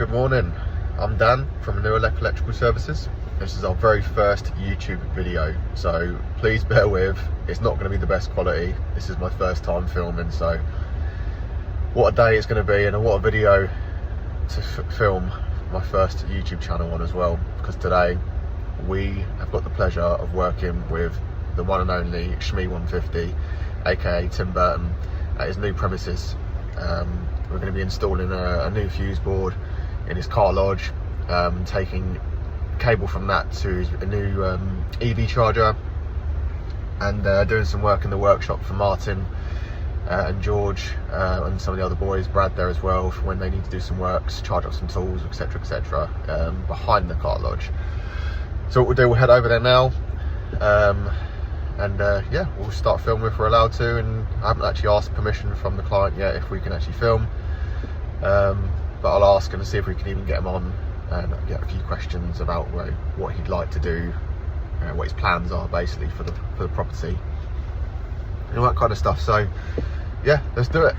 Good morning, I'm Dan from New Electrical Services. This is our very first YouTube video, so please bear with. It's not going to be the best quality. This is my first time filming, so what a day it's going to be, and what a video to film my first YouTube channel on as well, because today we have got the pleasure of working with the one and only Shmee150, aka Tim Burton, at his new premises. We're going to be installing a new fuse board in his car lodge, taking cable from that to a new EV charger, and doing some work in the workshop for Martin and George and some of the other boys, Brad there as well, for when they need to do some works, charge up some tools, etc, etc, behind the car lodge. So what we'll do, we'll head over there now, and yeah, we'll start filming if we're allowed to. And I haven't actually asked permission from the client yet if we can actually film, but I'll ask and see if we can even get him on and get a few questions about what he'd like to do, what his plans are basically for the property and all that kind of stuff. So yeah, let's do it.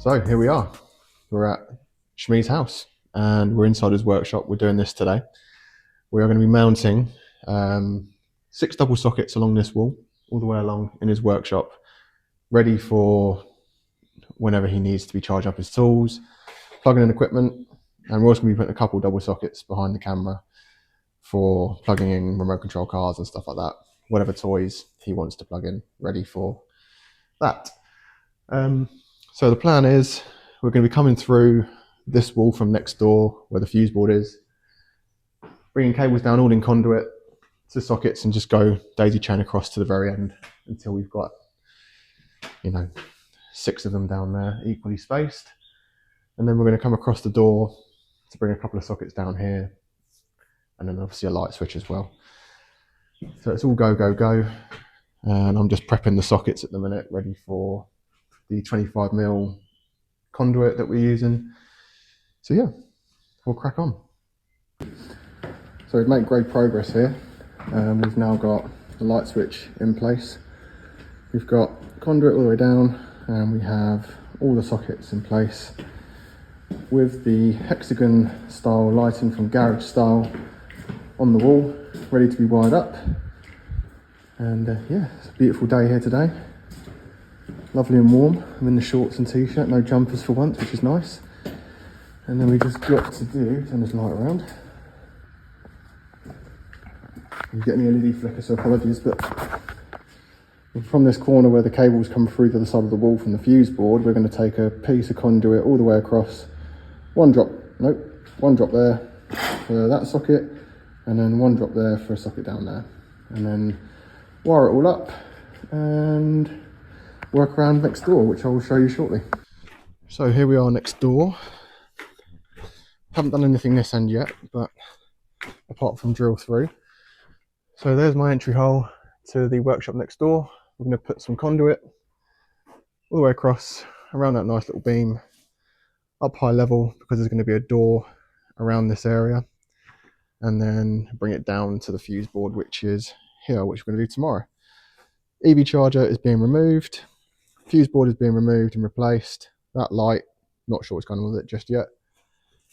So here we are, we're at Shmee's house and we're inside his workshop. We're doing this today. We are going to be mounting 6 double sockets along this wall, all the way along in his workshop, ready for whenever he needs to be charging up his tools, plugging in equipment. And we're also going to be putting a couple double sockets behind the camera for plugging in remote control cars and stuff like that, whatever toys he wants to plug in, ready for that. So the plan is we're going to be coming through this wall from next door where the fuse board is, bringing cables down all in conduit to sockets, and just go daisy chain across to the very end until we've got, 6 of them down there equally spaced. And then we're going to come across the door to bring a couple of sockets down here, and then obviously a light switch as well. So it's all go, go, go. And I'm just prepping the sockets at the minute, ready for the 25mm conduit that we're using. So yeah, we'll crack on. So we've made great progress here. We've now got the light switch in place. We've got conduit all the way down, and we have all the sockets in place with the hexagon style lighting from Garage Style on the wall, ready to be wired up. And yeah, it's a beautiful day here today. Lovely and warm. I'm in the shorts and t-shirt, no jumpers for once, which is nice. And then we just got to do, turn this light around. You get any LED flicker, so apologies, but from this corner where the cables come through to the side of the wall from the fuse board, we're going to take a piece of conduit all the way across. One drop there for that socket, and then one drop there for a socket down there. And then wire it all up and work around next door, which I will show you shortly. So here we are next door. Haven't done anything this end yet, but apart from drill through. So there's my entry hole to the workshop next door. We're going to put some conduit all the way across around that nice little beam, up high level, because there's going to be a door around this area, and then bring it down to the fuse board, which is here, which we're going to do tomorrow. EV charger is being removed. Fuse board is being removed and replaced. That light, not sure what's going on with it just yet.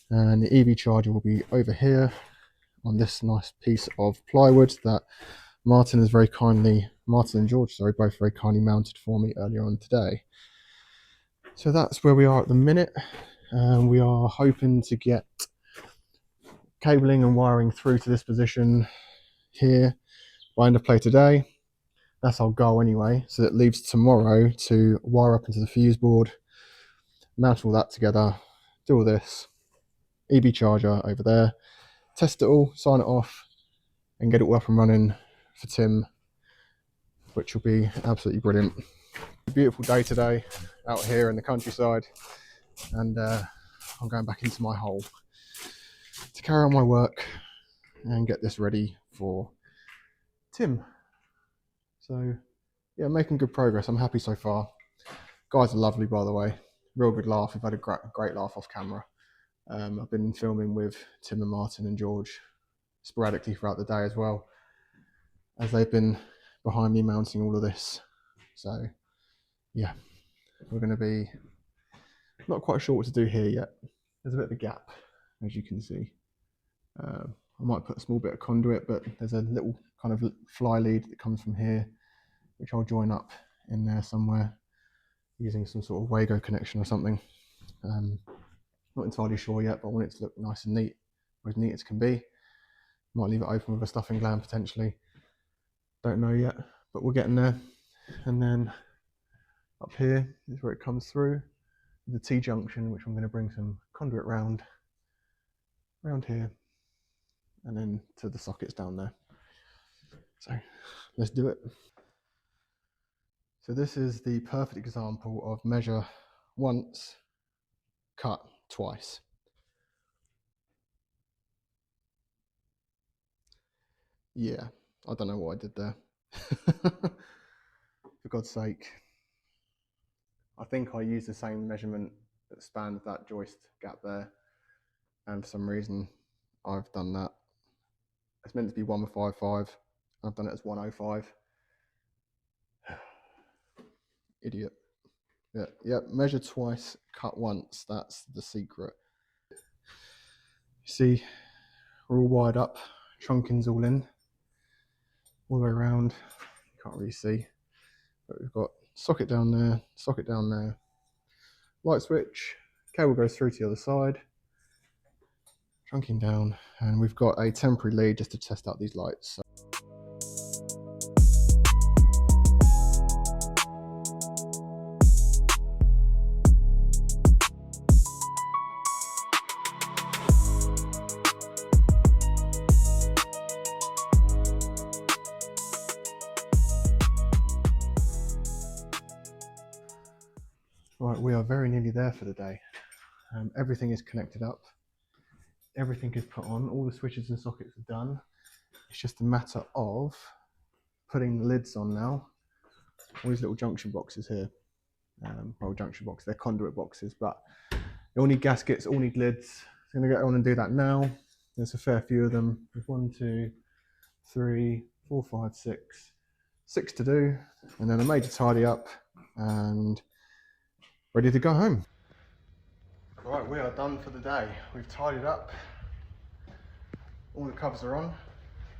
And the EV charger will be over here on this nice piece of plywood that Martin and George, both very kindly mounted for me earlier on today. So that's where we are at the minute. We are hoping to get cabling and wiring through to this position here by end of play today. That's our goal anyway, so it leaves tomorrow to wire up into the fuse board, mount all that together, do all this, EV charger over there, test it all, sign it off, and get it all up and running for Tim, which will be absolutely brilliant. A beautiful day today out here in the countryside. and I'm going back into my hole to carry on my work and get this ready for Tim. So yeah, making good progress. I'm happy so far. Guys are lovely, by the way. Real good laugh. We've had a great laugh off camera. I've been filming with Tim and Martin and George sporadically throughout the day as well, as they've been behind me mounting all of this. So yeah, we're going to be not quite sure what to do here yet. There's a bit of a gap, as you can see. I might put a small bit of conduit, but there's a little kind of fly lead that comes from here, which I'll join up in there somewhere using some sort of Wago connection or something. Not entirely sure yet, but I want it to look nice and neat, or as neat as can be. Might leave it open with a stuffing gland potentially. Don't know yet, but we're getting there. And then up here is where it comes through, the T-junction, which I'm going to bring some conduit round here, and then to the sockets down there. So let's do it. So this is the perfect example of measure once, cut twice. Yeah, I don't know what I did there. For God's sake. I think I used the same measurement that spanned that joist gap there, and for some reason I've done that. It's meant to be 155. I've done it as 105. Idiot. Yeah, measure twice, cut once. That's the secret. You see, we're all wired up. Trunking's all in, all the way around. You can't really see, but we've got socket down there, light switch, cable goes through to the other side, trunking down, and we've got a temporary lead just to test out these lights. So right, we are very nearly there for the day. Everything is connected up, everything is put on, all the switches and sockets are done. It's just a matter of putting the lids on now. All these little junction boxes here, well, junction boxes, they're conduit boxes, but you all need gaskets, all need lids. So I'm going to get on and do that now. There's a fair few of them. There's 1, 2, 3, 4, 5, 6 to do, and then a major tidy up and ready to go home. Right, we are done for the day. We've tidied up, all the covers are on,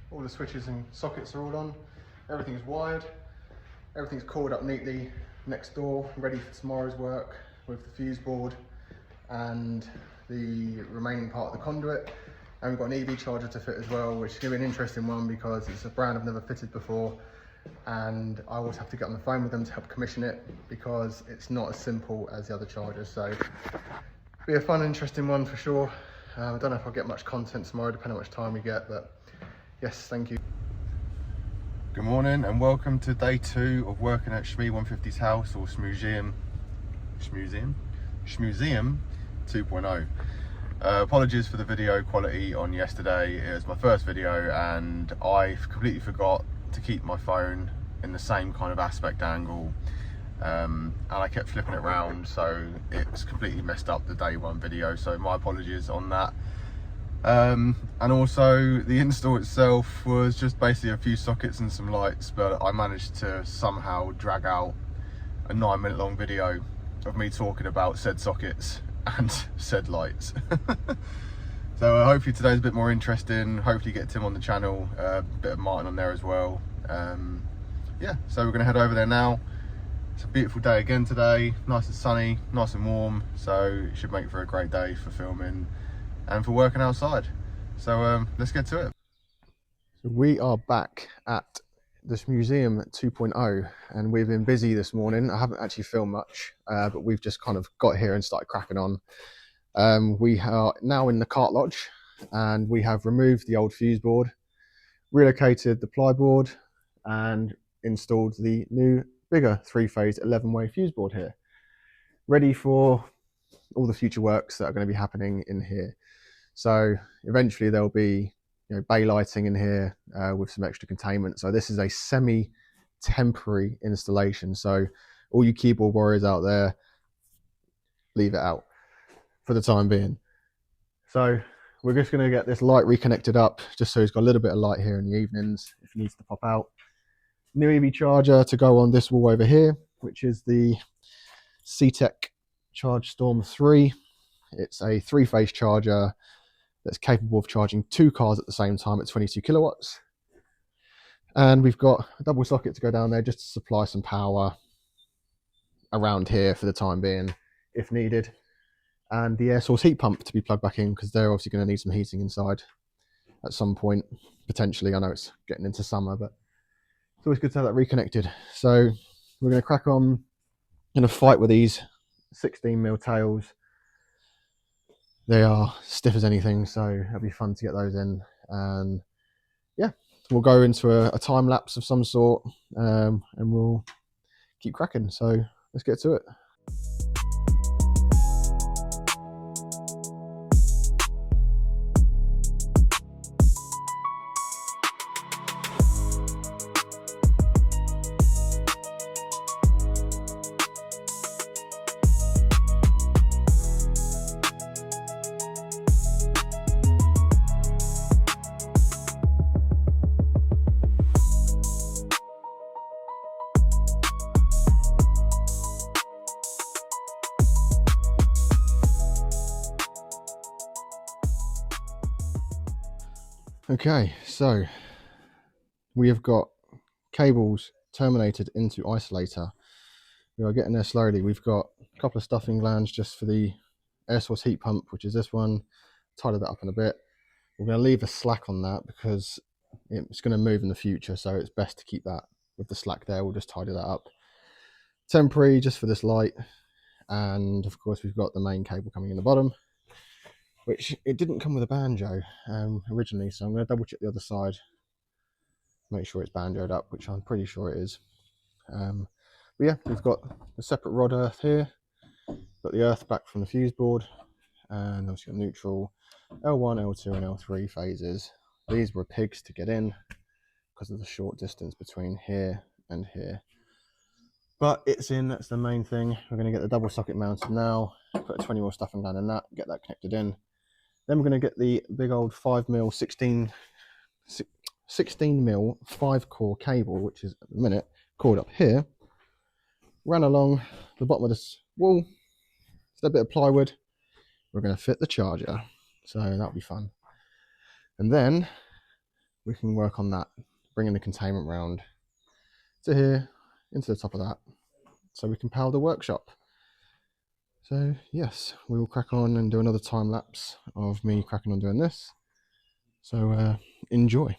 all the switches and sockets are all on, everything's wired, everything's coiled up neatly next door, ready for tomorrow's work with the fuse board and the remaining part of the conduit. And we've got an EV charger to fit as well, which is going to be an interesting one because it's a brand I've never fitted before, and I always have to get on the phone with them to help commission it because it's not as simple as the other chargers. So be a fun, interesting one for sure. I don't know if I'll get much content tomorrow, depending on how much time we get, but yes, thank you. Good morning and welcome to day 2 of working at Shmee150’s house, or Shmee150’s 2.0. Apologies for the video quality on yesterday. It was my first video and I completely forgot to keep my phone in the same kind of aspect angle, and I kept flipping it around, so it's completely messed up the day 1 video, so my apologies on that. And also the install itself was just basically a few sockets and some lights, but I managed to somehow drag out a 9-minute long video of me talking about said sockets and said lights. So hopefully today's a bit more interesting. Hopefully get Tim on the channel, a bit of Martin on there as well. Yeah, so we're gonna head over there now. It's a beautiful day again today, nice and sunny, nice and warm, so it should make for a great day for filming and for working outside. So let's get to it. So we are back at this museum 2.0 and we've been busy this morning. I haven't actually filmed much, but we've just kind of got here and started cracking on. We are now in the cart lodge and we have removed the old fuse board, relocated the ply board and installed the new bigger 3-phase 11-way fuse board here, ready for all the future works that are going to be happening in here. So eventually there'll be, you know, bay lighting in here with some extra containment. So this is a semi-temporary installation. So all you keyboard warriors out there, leave it out for the time being. So we're just going to get this light reconnected up, just so he's got a little bit of light here in the evenings if he needs to pop out. New EV charger to go on this wall over here, which is the CTEC Charge Storm 3. It's a 3-phase charger that's capable of charging 2 cars at the same time at 22 kilowatts. And we've got a double socket to go down there just to supply some power around here for the time being, if needed. And the air source heat pump to be plugged back in, because they're obviously going to need some heating inside at some point, potentially. I know it's getting into summer, but it's always good to have that reconnected. So we're going to crack on in a fight with these 16mm tails. They are stiff as anything, so it'll be fun to get those in. And yeah, we'll go into a time lapse of some sort, and we'll keep cracking. So let's get to it. Okay, so we have got cables terminated into isolator. We are getting there slowly. We've got a couple of stuffing glands just for the air source heat pump, which is this one. Tidy that up in a bit. We're going to leave a slack on that because it's going to move in the future, so it's best to keep that with the slack there. We'll just tidy that up. Temporary just for this light, and of course we've got the main cable coming in the bottom, which it didn't come with a banjo originally, so I'm going to double check the other side, make sure it's banjoed up, which I'm pretty sure it is. But yeah, we've got a separate rod earth here, got the earth back from the fuse board, and obviously got neutral, L1, L2 and L3 phases. These were pigs to get in because of the short distance between here and here. But it's in, that's the main thing. We're going to get the double socket mounted now, put a 20mm stuffing gland in that, get that connected in. Then we're going to get the big old 5mm 16mm 5-core cable, which is at the minute coiled up here, ran along the bottom of this wall, it's a bit of plywood. We're going to fit the charger, so that'll be fun. And then we can work on that, bringing the containment round to here, into the top of that, so we can power the workshop. So yes, we will crack on and do another time lapse of me cracking on doing this. So enjoy.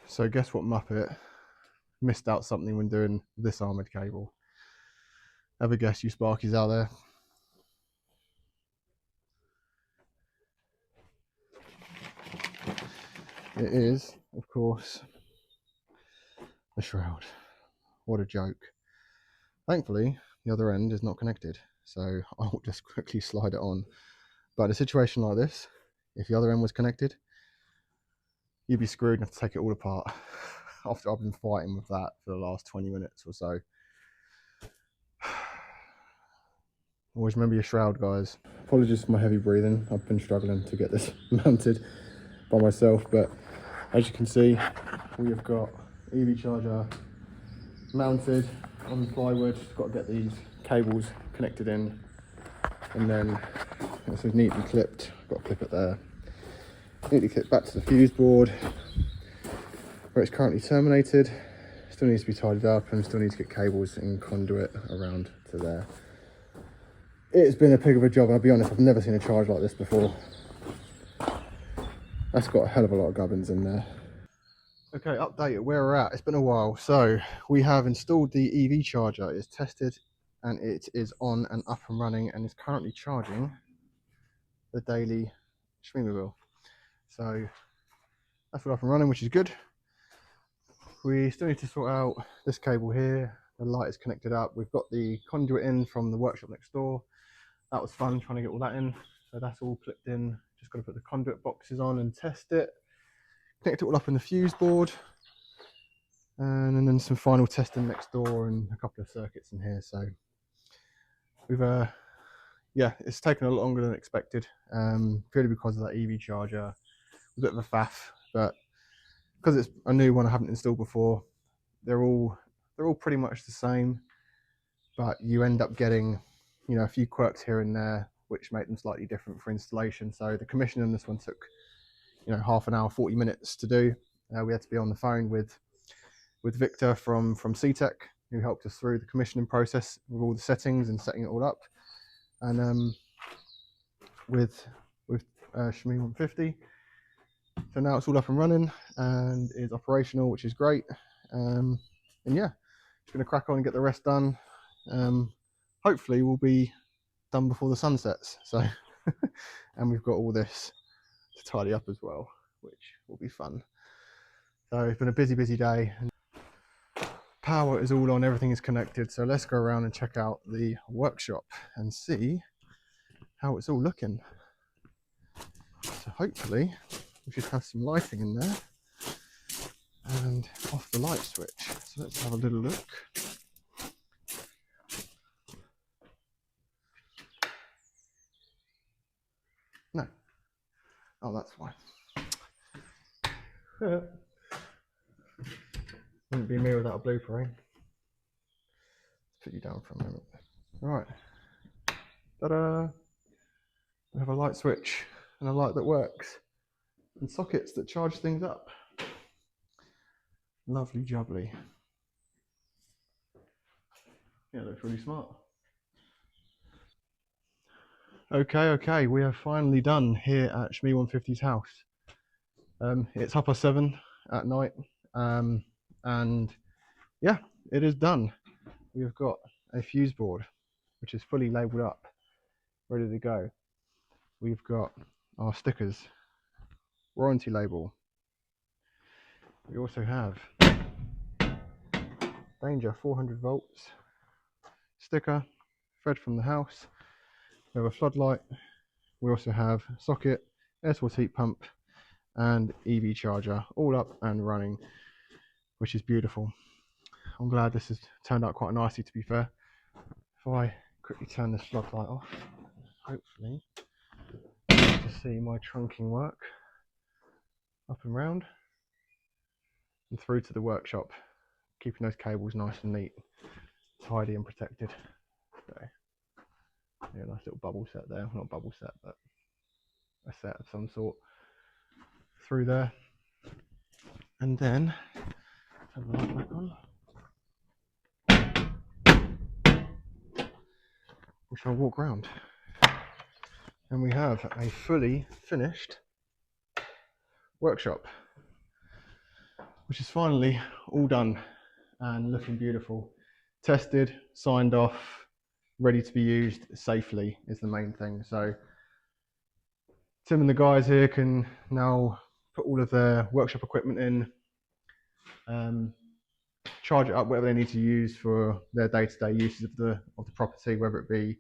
So guess what Muppet missed out something when doing this armoured cable? Have a guess, you Sparkies out there. It is, of course, the shroud. What a joke. Thankfully, the other end is not connected, so I'll just quickly slide it on. But in a situation like this, if the other end was connected, you'd be screwed and have to take it all apart after I've been fighting with that for the last 20 minutes or so. Always remember your shroud, guys. Apologies for my heavy breathing. I've been struggling to get this mounted by myself, but as you can see, we have got EV charger mounted on plywood. Got to get these cables connected in, and then this is neatly clipped. Got to clip it there. Neatly clipped back to the fuse board where it's currently terminated. Still needs to be tidied up and still need to get cables and conduit around to there. It's been a pig of a job, and I'll be honest, I've never seen a charge like this before. That's got a hell of a lot of gubbins in there. Okay, update where we're at. It's been a while. So we have installed the EV charger. It's tested and it is on and up and running and is currently charging the daily Shmee150. So that's all up and running, which is good. We still need to sort out this cable here. The light is connected up. We've got the conduit in from the workshop next door. That was fun trying to get all that in. So that's all clipped in. Just got to put the conduit boxes on and test it. Connect it all up in the fuse board. And then some final testing next door and a couple of circuits in here. So we've, yeah, it's taken a lot longer than expected. Purely because of that EV charger. A bit of a faff, but because it's a new one I haven't installed before, they're all pretty much the same, but you end up getting, you know, a few quirks here and there which make them slightly different for installation. So the commissioning on this one took, you know, half an hour, 40 minutes to do. We had to be on the phone with Victor from CTEC, who helped us through the commissioning process with all the settings and setting it all up, and with Shmee150. So now it's all up and running and is operational, which is great. And yeah, just going to crack on and get the rest done. Hopefully we'll be done before the sun sets. So, and we've got all this to tidy up as well, which will be fun. So it's been a busy day. Power is all on, everything is connected. So let's go around and check out the workshop and see how it's all looking. So hopefully we should have some lighting in there and off the light switch. So let's have a little look. No. Oh, that's fine. Wouldn't be me without a blooper, eh? Let's put you down for a moment. Right. Ta-da! We have a light switch and a light that works, and sockets that charge things up. Lovely jubbly. Yeah, looks really smart. Okay, we are finally done here at Shmee150's house. It's 7:30 at night, and yeah, it is done. We have got a fuse board, which is fully labelled up, ready to go. We've got our stickers, warranty label. We also have danger 400 volts sticker, thread from the house. We have a floodlight. We also have socket, air source heat pump, and EV charger, all up and running, which is beautiful. I'm glad this has turned out quite nicely, to be fair. If I quickly turn this floodlight off, hopefully to see my trunking work up and round and through to the workshop, keeping those cables nice and neat, tidy and protected. So yeah, nice little bubble set there, not a bubble set, but a set of some sort through there. And then turn the light back on. We shall walk round, and we have a fully finished workshop, which is finally all done and looking beautiful. Tested, signed off, ready to be used safely is the main thing. So Tim and the guys here can now put all of their workshop equipment in, charge it up, whatever they need to use for their day-to-day uses of the property, whether it be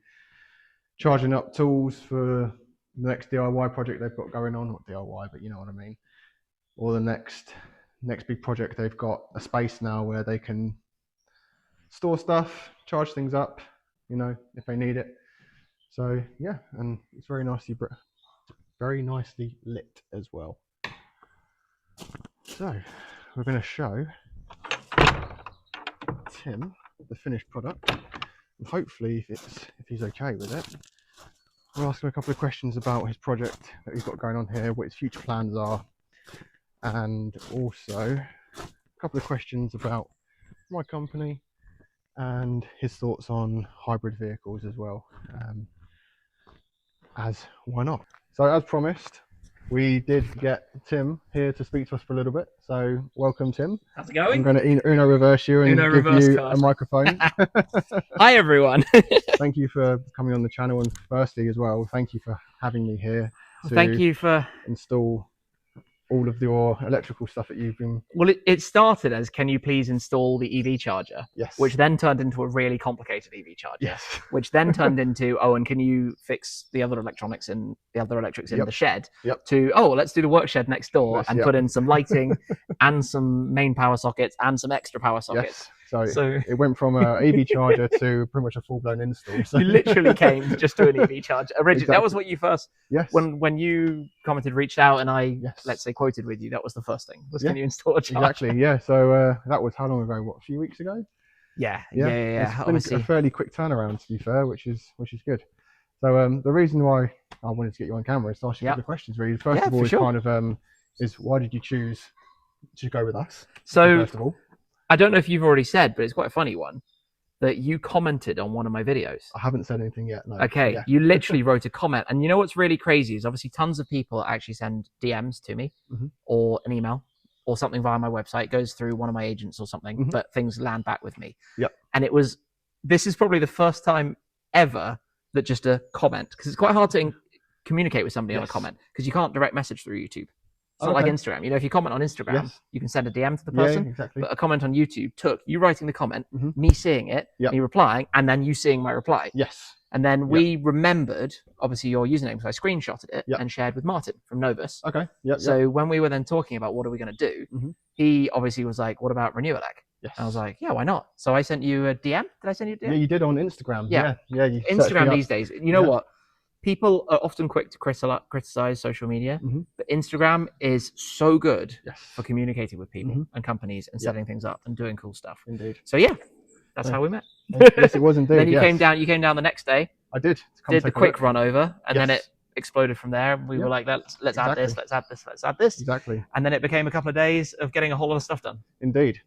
charging up tools for the next DIY project they've got going on, not DIY, but you know what I mean, or the next big project. They've got a space now where they can store stuff, charge things up, you know, if they need it. So yeah, and it's very nicely lit as well. So we're going to show Tim the finished product, and hopefully if he's okay with it, we'll ask him a couple of questions about his project that he's got going on here, what his future plans are, and also a couple of questions about my company, and his thoughts on hybrid vehicles as well. As why not? So as promised, we did get Tim here to speak to us for a little bit. So welcome, Tim. How's it going? I'm going to Uno reverse you and Uno give reverse you card. a microphone. Hi everyone. Thank you for coming on the channel, and firstly as well, thank you for having me here to Thank you for install all of your electrical stuff that you've been... Well, it started as, can you please install the EV charger? Yes. Which then turned into a really complicated EV charger. Yes. Which then turned into, oh, and can you fix the other electronics in the shed? Yep. To, oh, let's do the work shed next door and Yep. put in some lighting and some main power sockets and some extra power sockets. Yes. So it went from an EV charger to pretty much a full-blown install. So. You literally came just to an EV charger. Originally, Exactly. That was what you first... Yes. When you commented, reached out, and I, yes. let's say, quoted with you, that was the first thing. Was, yeah. Can you install a charger? Exactly, yeah. So that was how long ago? What, a few weeks ago? Yeah. It's been a fairly quick turnaround, to be fair, which is good. So the reason why I wanted to get you on camera is to ask you a couple of questions, really. First of all, is kind of is why did you choose to go with us? So first of all, I don't know if you've already said, but it's quite a funny one, that you commented on one of my videos. I haven't said anything yet. No. Okay, yeah. You literally wrote a comment, and you know what's really crazy is obviously tons of people actually send DMs to me, or an email, or something via my website. It goes through one of my agents or something, but things land back with me. Yep. And this is probably the first time ever that just a comment, because it's quite hard to communicate with somebody on a comment, because you can't direct message through YouTube. It's not like Instagram. You know, if you comment on Instagram, you can send a DM to the person. Yeah, exactly. But a comment on YouTube took you writing the comment, me seeing it, me replying, and then you seeing my reply. Yes. And then we remembered, obviously, your username, so I screenshotted it and shared with Martin from Novus. Okay. Yep. So when we were then talking about what are we going to do, he obviously was like, what about Renewelec? Yes. And I was like, yeah, why not? So I sent you a DM. Did I send you a DM? Yeah, you did on Instagram. Yeah. You Instagram these days, you know what? People are often quick to criticize social media, but Instagram is so good for communicating with people and companies and setting things up and doing cool stuff. Indeed. So yeah, that's how we met. Yes, it was indeed. Then you came down. You came down the next day. I did. Did the quick run over, and then it exploded from there. We were like, let's add this, let's add this, let's add this. Exactly. And then it became a couple of days of getting a whole lot of stuff done. Indeed.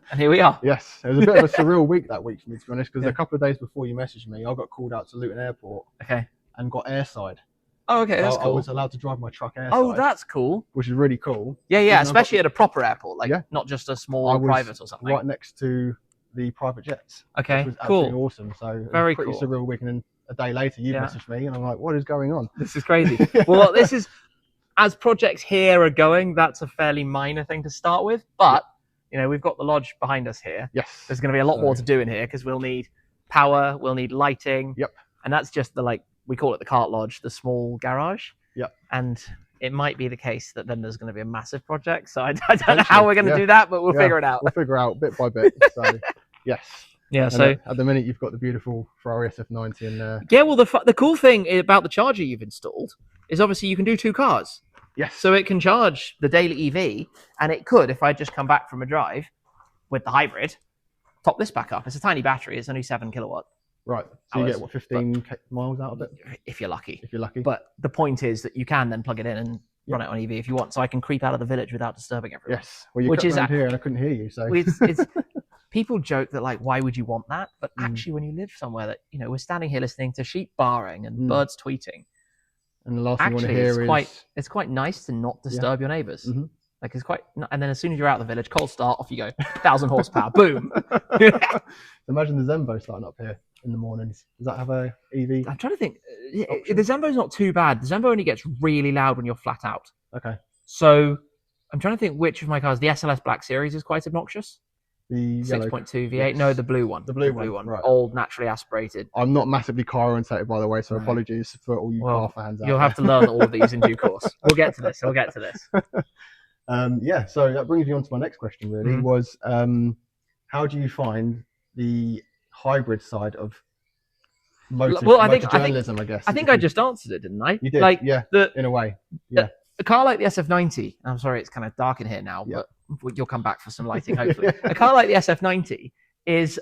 And here we are. Yes, it was a bit of a surreal week that week for me, to be honest, because a couple of days before you messaged me, I got called out to Luton Airport. Okay. And got airside. Oh, okay, that's cool. I was allowed to drive my truck airside. Oh, that's cool. Which is really cool. Yeah, especially at a proper airport, like not just a small private or something. Right next to the private jets. Okay, which was cool. Absolutely awesome. So very pretty surreal week, and then a day later you messaged me, and I'm like, what is going on? This is crazy. Well, this is, as projects here are going, that's a fairly minor thing to start with, but you know, we've got the lodge behind us here. Yes. There's going to be a lot more to do in here, because we'll need power, we'll need lighting. Yep. And that's just the, we call it the cart lodge, the small garage. Yep. And it might be the case that then there's going to be a massive project. So I don't know how we're going to do that, but we'll figure it out. We'll figure out bit by bit. So, yes. Yeah. And so at the minute, you've got the beautiful Ferrari SF90 in there. Yeah. Well, the cool thing about the charger you've installed is obviously you can do two cars. Yes. So it can charge the daily EV, and it could, if I just come back from a drive with the hybrid, top this back up. It's a tiny battery. It's only 7 kilowatt. Right. So you get, what, 15 miles out of it? If you're lucky. If you're lucky. But the point is that you can then plug it in and run it on EV if you want. So I can creep out of the village without disturbing everyone. Yes. Well, you cut around here and I couldn't hear you. So it's people joke that, like, why would you want that? But actually, when you live somewhere that, you know, we're standing here listening to sheep barring and birds tweeting. And the last thing you want to hear is... It's quite nice to not disturb your neighbours. Like, it's quite... And then as soon as you're out of the village, cold start, off you go. 1,000 horsepower, boom. Imagine the Zembo starting up here in the mornings. Does that have a EV? I'm trying to think. The Zembo's not too bad. The Zembo only gets really loud when you're flat out. Okay. So I'm trying to think which of my cars. The SLS Black Series is quite obnoxious. The 6.2 V8. Yes. No, the blue one. The blue one. Right. Old, naturally aspirated. I'm not massively car orientated, by the way, so apologies for all you car fans out You'll there. have to learn all of these in due course. We'll get to this. Yeah, so that brings me on to my next question, really, was how do you find the hybrid side of motor journalism, I guess? I think I just answered it, didn't I? You did, in a way. Yeah. A car like the SF90, I'm sorry, it's kind of dark in here now, but you'll come back for some lighting, hopefully. A car like the SF90 is,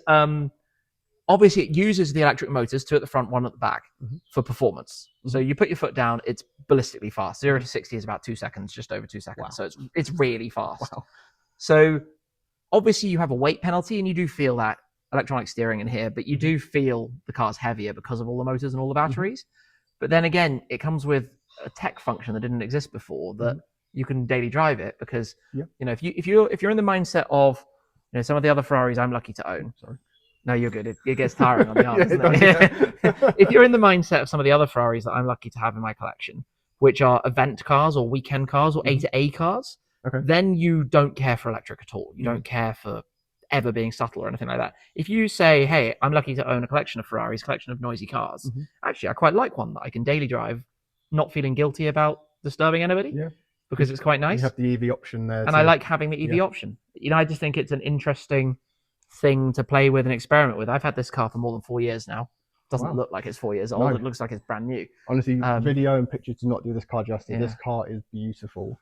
obviously it uses the electric motors, 2 at the front, 1 at the back, for performance. So you put your foot down, it's ballistically fast. 0 to 60 is about 2 seconds, just over 2 seconds. So it's really fast. Wow. So obviously you have a weight penalty, and you do feel that electronic steering in here, but you do feel the car's heavier because of all the motors and all the batteries. But then again, it comes with a tech function that didn't exist before, that you can daily drive it, because you know, if you're in the mindset of, you know, some of the other Ferraris I'm lucky to own. Sorry. No, you're good. It gets tiring on the arm, doesn't it? If you're in the mindset of some of the other Ferraris that I'm lucky to have in my collection, which are event cars or weekend cars or A to A cars, then you don't care for electric at all. You don't care for ever being subtle or anything like that. If you say, hey, I'm lucky to own a collection of Ferraris, a collection of noisy cars, actually, I quite like one that I can daily drive, not feeling guilty about disturbing anybody, because it's quite nice. You have the EV option there. And I like having the EV option. You know, I just think it's an interesting thing to play with and experiment with. I've had this car for more than 4 years now. Doesn't look like it's 4 years old. No. It looks like it's brand new. Honestly, video and pictures do not do this car justice. This car is beautiful.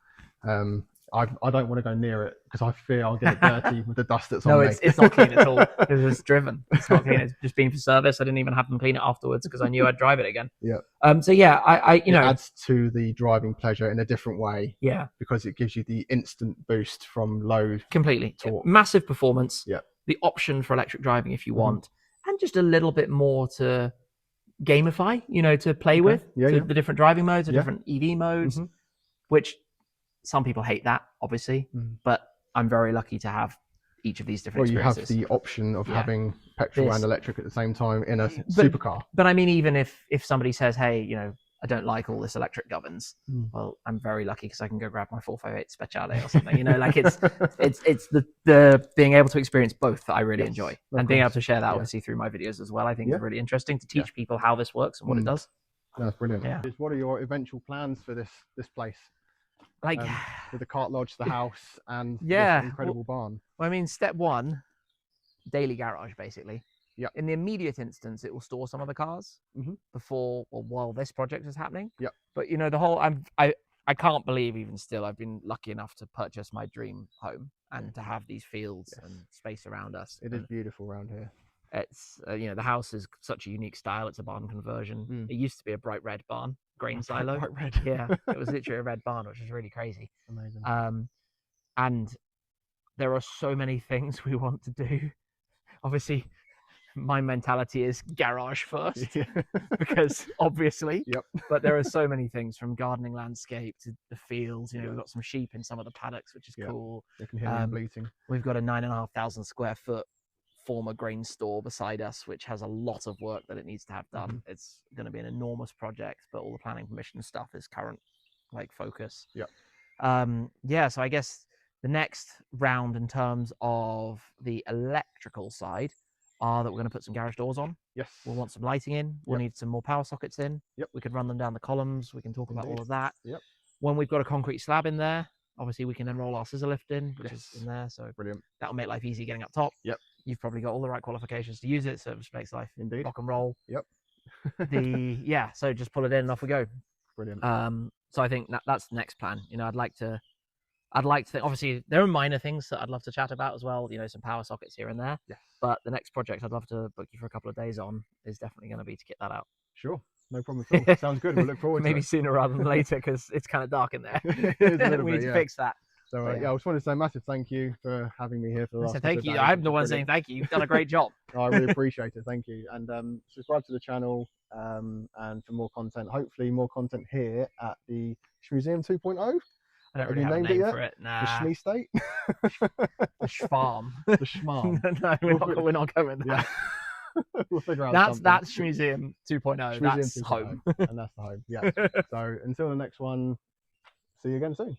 I don't want to go near it because I fear I'll get it dirty with the dust that's on me. No, it's not clean at all. Because it's driven. It's not clean. It's just been for service. I didn't even have them clean it afterwards because I knew I'd drive it again. So yeah, I you know, it adds to the driving pleasure in a different way. Yeah. Because it gives you the instant boost from low completely torque. Massive performance. Yeah. The option for electric driving if you want, and just a little bit more to gamify, you know, to play with the different driving modes, the different EV modes, which some people hate that, obviously, but I'm very lucky to have each of these different experiences. You have the option of having petrol and electric at the same time in a supercar. But I mean, even if somebody says, hey, you know, I don't like all this electric governs, well, I'm very lucky because I can go grab my 458 Speciale or something, you know, like it's the being able to experience both that I really enjoy, and being able to share that obviously through my videos as well. I think is really interesting to teach people how this works and what it does. That's brilliant. What are your eventual plans for this place? Like with the cart lodge, the house, and this incredible barn. Well, I mean, step one, daily garage, basically. In the immediate instance, it will store some of the cars before or while this project is happening. But you know, the whole I can't believe even still I've been lucky enough to purchase my dream home and to have these fields and space around us. It is beautiful around here. It's you know, the house is such a unique style. It's a barn conversion. It used to be a bright red barn, grain silo. Bright red. Yeah, it was literally a red barn, which is really crazy. Amazing. And there are so many things we want to do. Obviously, my mentality is garage first, because obviously. But there are so many things, from gardening landscape to the fields. You know, we've got some sheep in some of the paddocks, which is cool. You can hear them bleating. We've got a 9,500 square foot former grain store beside us, which has a lot of work that it needs to have done. It's going to be an enormous project, but all the planning permission stuff is current focus. So I guess the next round in terms of the electrical side are that we're going to put some garage doors on. We'll want some lighting in. We'll need some more power sockets in. We could run them down the columns. We can talk about all of that. When we've got a concrete slab in there, obviously we can then roll our scissor lift in, which is in there. So brilliant. That'll make life easy getting up top. You've probably got all the right qualifications to use it, so it just makes life rock and roll. So just pull it in and off we go. Brilliant. So I think that's the next plan. You know, I'd like to think, obviously there are minor things that I'd love to chat about as well, you know, some power sockets here and there. But the next project I'd love to book you for a couple of days on is definitely going to be to get that out. Sure. No problem at all. Sounds good. We'll look forward to it. Maybe sooner rather than later, because it's kind of dark in there. We need to fix that. So I just want to say a massive thank you for having me here for the last. Thank you. I'm the one saying thank you. You've done a great job. I really appreciate it. Thank you. And subscribe to the channel and for more content. Hopefully more content here at the Shmee150’s 2.0. I don't really have a name for it. Nah. The Shmee State? The Schfarm. The Schmarm. No, we're not going there. We'll figure out that's Shmee150’s 2.0. That's home. And that's the home. So until the next one, see you again soon.